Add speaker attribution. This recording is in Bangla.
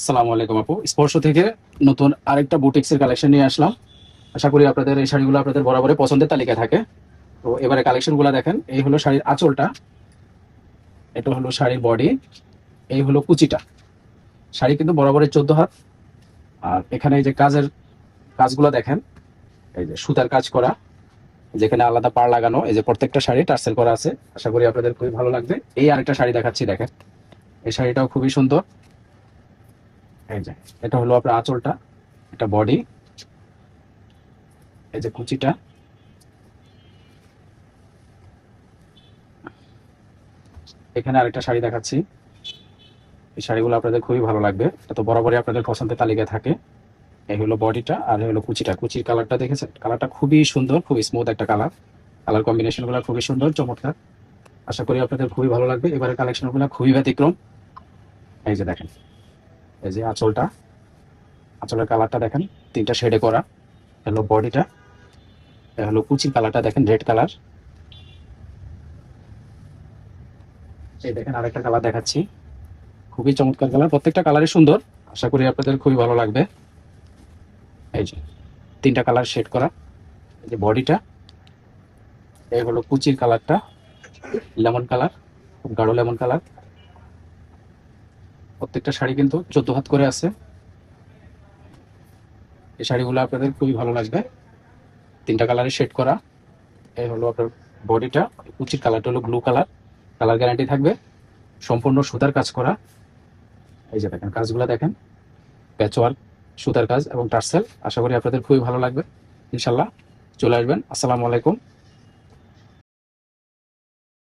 Speaker 1: আসসালামু আলাইকুম আপু, স্পর্শ থেকে নতুন আরেকটা বুটিক্সের কালেকশন নিয়ে আসলাম। আশা করি আপনাদের এই শাড়িগুলো আপনাদের বরাবরই পছন্দের তালিকায় থাকে। তো এবারে কালেকশনগুলো দেখেন। এই হলো শাড়ির আঁচলটা, এটা হলো শাড়ির বডি, এই হলো কুচিটা। শাড়ি কিন্তু বরাবরই 14 হাত। আর এখানে এই যে কাজগুলো দেখেন, এই যে সুতার কাজ করা, যেখানে আলাদা পাড় লাগানো, এই যে প্রত্যেকটা শাড়ি টার্সেল করা আছে। আশা করি আপনাদের খুবই ভালো লাগবে। এই আরেকটা শাড়ি দেখাচ্ছি, দেখেন এই শাড়িটাও খুবই সুন্দর। এই যে এটা হলো আপনার আঁচলটা, এটা বডি, এই যে কুচিটা। এখানে আরেকটা শাড়ি দেখাচ্ছি, এই শাড়িগুলো আপনাদের খুবই ভালো লাগবে। এটা তো বরাবরই আপনাদের পছন্দের তালিকায় থাকে। এই হলো বডিটা, আর এই হলো কুচিটা। কুচির কালারটা দেখেছেন, কালারটা খুবই সুন্দর, খুবই স্মুথ একটা কালার। কালার কম্বিনেশন গুলো খুবই সুন্দর, চমৎকার। আশা করি আপনাদের খুবই ভালো লাগবে। এবারে কালেকশন গুলো খুবই ব্যতিক্রম। এই যে দেখেন, এই যে আঁচলটা, আঁচলের কালারটা দেখেন, তিনটা শেডে করা। হলো বডিটা, এই হলো কুচির কালারটা দেখেন, রেড কালার। এই দেখেন আরেকটা কালার দেখাচ্ছি, খুবই চমৎকার কালার, প্রত্যেকটা কালারই সুন্দর। আশা করি আপনাদের খুবই ভালো লাগবে। এই যে তিনটা কালার শেড করা, এই যে বডিটা, এই হলো কুচির কালারটা, লেমন কালার, খুব গাঢ় লেমন কালার। প্রত্যেকটা শাড়ি কিন্তু 14 হাত করে আছে। এই শাড়িগুলো আপনাদের খুবই ভালো লাগবে। তিনটা কালারে শেড করা। এই হলো আপনার বডিটা, কুচির কালারটা হলো ব্লু কালার, কালার গ্যারান্টি থাকবে। সম্পূর্ণ সুতার কাজ করা। এই যে দেখেন কাজগুলো দেখেন, প্যাচওয়ার্ক, সুতার কাজ এবং টার্সেল। আশা করি আপনাদের খুবই ভালো লাগবে। ইনশাল্লাহ চলে আসবেন। আসসালামু আলাইকুম।